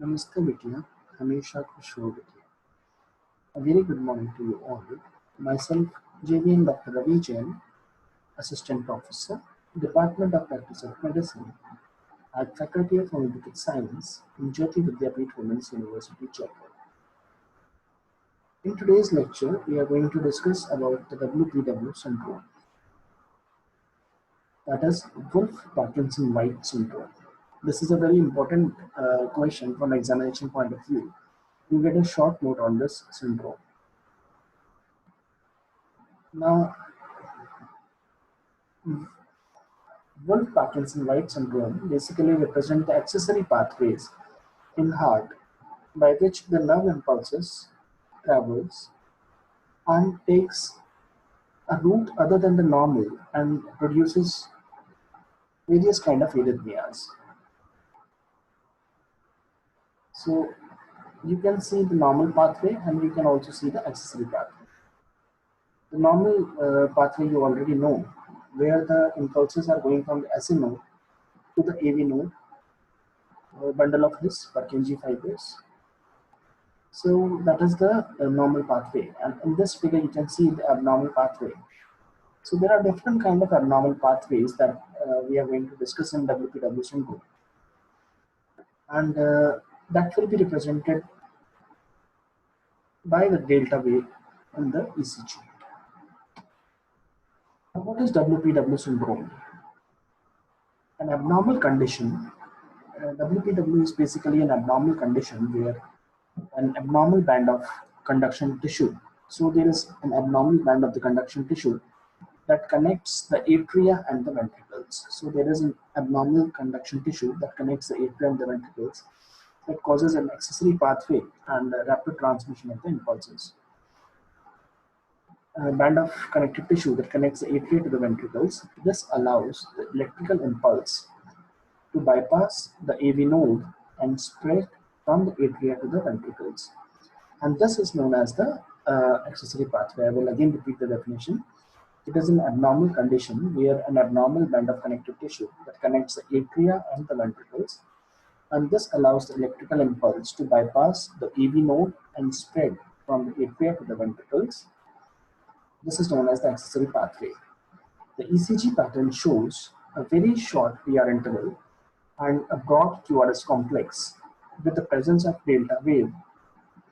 नमस्ते बिटिया, हमेशा खुश रहो बिटिया. A very good morning to you all. Myself, JVN Dr. Ravi Jain, Assistant Professor, Department of Practice of Medicine at Faculty of Homeopathic Science in Jyoti Vidyapeeth Women's University, Jaipur. In today's lecture, we are going to discuss about the WPW syndrome, that is Wolff-Parkinson-White syndrome. This is a very important question from examination point of view. You get a short note on this syndrome. Now, Wolff-Parkinson-White syndrome basically represent the accessory pathways in heart by which the nerve impulses travels and takes a route other than the normal and produces various kind of arrhythmias. So you can see the normal pathway and you can also see the accessory pathway. The normal pathway you already know, where the impulses are going from the SN node to the AV node, bundle of his Purkinje fibers. So that is the normal pathway, and in this figure you can see the abnormal pathway. So there are different kind of abnormal pathways that we are going to discuss in WPW syndrome, and that will be represented by the delta wave in the ECG. Now, what is WPW syndrome? An abnormal condition. WPW is basically an abnormal condition where an abnormal band of conduction tissue. So there is an abnormal band of the conduction tissue that connects the atria and the ventricles. So there is an abnormal conduction tissue that connects the atria and the ventricles that causes an accessory pathway and rapid transmission of the impulses. A band of connective tissue that connects the atria to the ventricles. This allows the electrical impulse to bypass the AV node and spread from the atria to the ventricles. And this is known as the accessory pathway. I will again repeat the definition. It is an abnormal condition where an abnormal band of connective tissue that connects the atria and the ventricles, and this allows the electrical impulse to bypass the AV node and spread from the atria to the ventricles. This is known as the accessory pathway. The ECG pattern shows a very short PR interval and a broad QRS complex with the presence of delta wave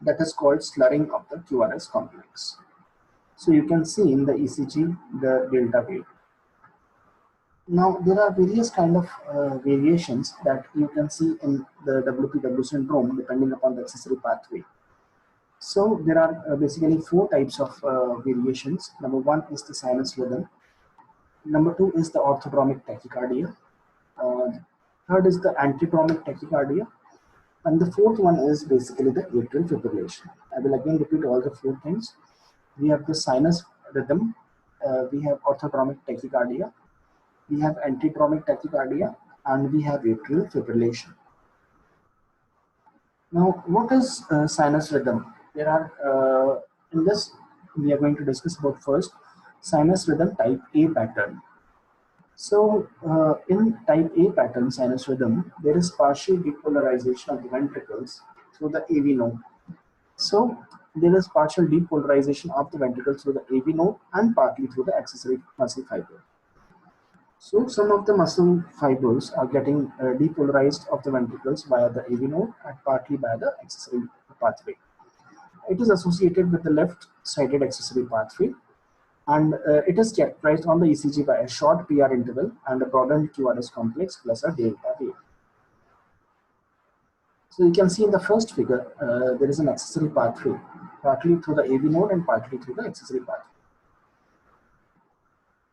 that is called slurring of the QRS complex. So you can see in the ECG the delta wave. Now there are various kind of variations that you can see in the WPW syndrome depending upon the accessory pathway. So there are basically four types of variations. Number one is the sinus rhythm. Number two is the orthodromic tachycardia. Third is the antidromic tachycardia. And the fourth one is basically the atrial fibrillation. I will again repeat all the four things. We have the sinus rhythm, we have orthodromic tachycardia, we have antidromic tachycardia, and we have atrial fibrillation. Now, what is sinus rhythm? There are, in this, we are going to discuss about first sinus rhythm type A pattern. So, in type A pattern sinus rhythm, there is partial depolarization of the ventricles through the AV node. So, there is partial depolarization of the ventricles through the AV node and partly through the accessory muscle fiber. So, some of the muscle fibers are getting depolarized of the ventricles via the AV node and partly by the accessory pathway. It is associated with the left-sided accessory pathway, and it is characterized on the ECG by a short PR interval and a broadened QRS complex plus a delta wave. So you can see in the first figure, there is an accessory pathway, partly through the AV node and partly through the accessory pathway.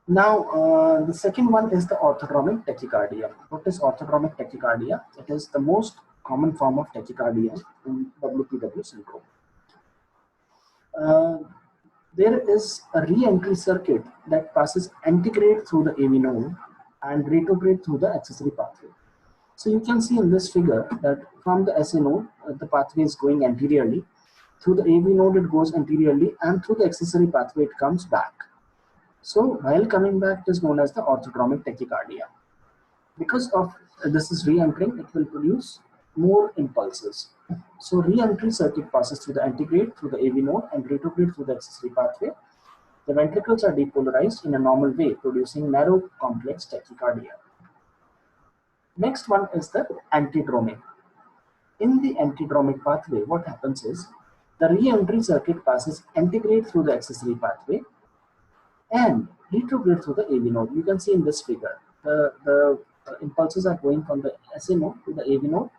Now, the second one is the orthodromic tachycardia. What is orthodromic tachycardia? It is the most common form of tachycardia in WPW syndrome. There is a re-entry circuit that passes antegrade through the AV node and retrograde through the accessory pathway. So you can see in this figure that from the SA node, the pathway is going anteriorly. Through the AV node, it goes anteriorly, and through the accessory pathway, it comes back. So while coming back, it is known as the orthodromic tachycardia. Because of this is re-entering, it will produce more impulses. So re-entry circuit passes through the antegrade, through the AV node, and retrograde through the accessory pathway. The ventricles are depolarized in a normal way, producing narrow complex tachycardia. Next one is the antidromic. In the antidromic pathway, what happens is the re-entry circuit passes antegrade through the accessory pathway and retrograde through the AV node. You can see in this figure, the impulses are going from the SA node to the AV node,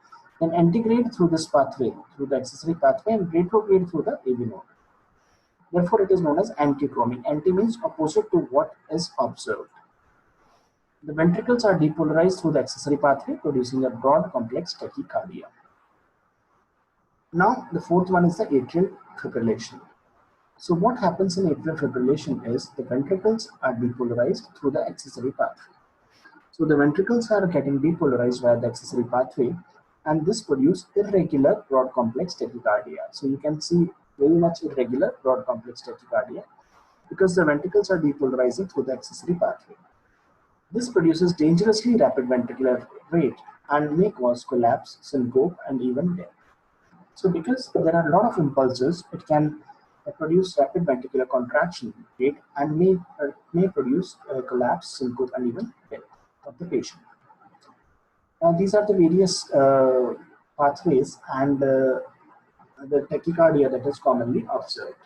then antegrade through this pathway, through the accessory pathway, and retrograde through the AV node. Therefore, it is known as antidromic. Anti means opposite to what is observed. The ventricles are depolarized through the accessory pathway, producing a broad complex tachycardia. Now, the fourth one is the atrial fibrillation. So what happens in atrial fibrillation is the ventricles are depolarized through the accessory pathway. So the ventricles are getting depolarized via the accessory pathway, and this produces irregular broad complex tachycardia. So you can see very much irregular broad complex tachycardia because the ventricles are depolarizing through the accessory pathway. This produces dangerously rapid ventricular rate and may cause collapse, syncope, and even death. So because there are a lot of impulses, it can produce rapid ventricular contraction rate and may produce collapse, syncope, and even death of the patient. These are the various pathways and the tachycardia that is commonly observed.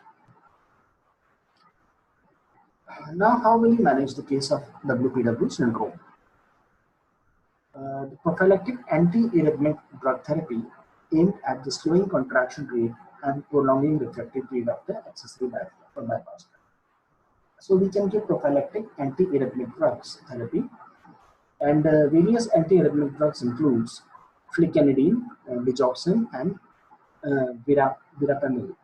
Now, how will you manage the case of WPW syndrome? The prophylactic anti-arrhythmic drug therapy aimed at the slowing contraction rate and prolonging refractive period of the accessory bypass. So we can give prophylactic anti-arrhythmic drugs therapy, and various anti-arrhythmic drugs includes flicanidine, digoxin, and verapamil.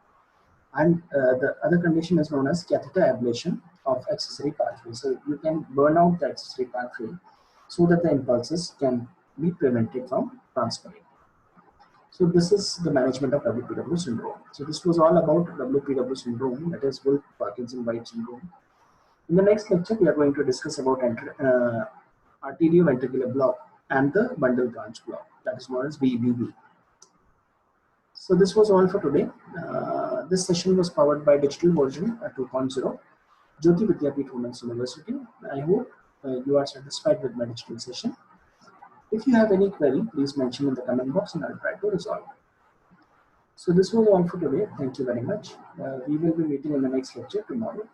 And the other condition is known as catheter ablation of accessory pathway. So you can burn out the accessory pathway so that the impulses can be prevented from transferring. So this is the management of WPW syndrome. So this was all about WPW syndrome, that is Wolff-Parkinson-White syndrome. In the next lecture, we are going to discuss about arterioventricular block and the bundle branch block, that is known as BBB. So this was all for today. This session was powered by Digital Version 2.0, Jyoti Vidyapeeth Women's University. I hope you are satisfied with my digital session. If you have any query, please mention in the comment box and I'll try to resolve it. So this was all for today. Thank you very much. We will be meeting in the next lecture tomorrow.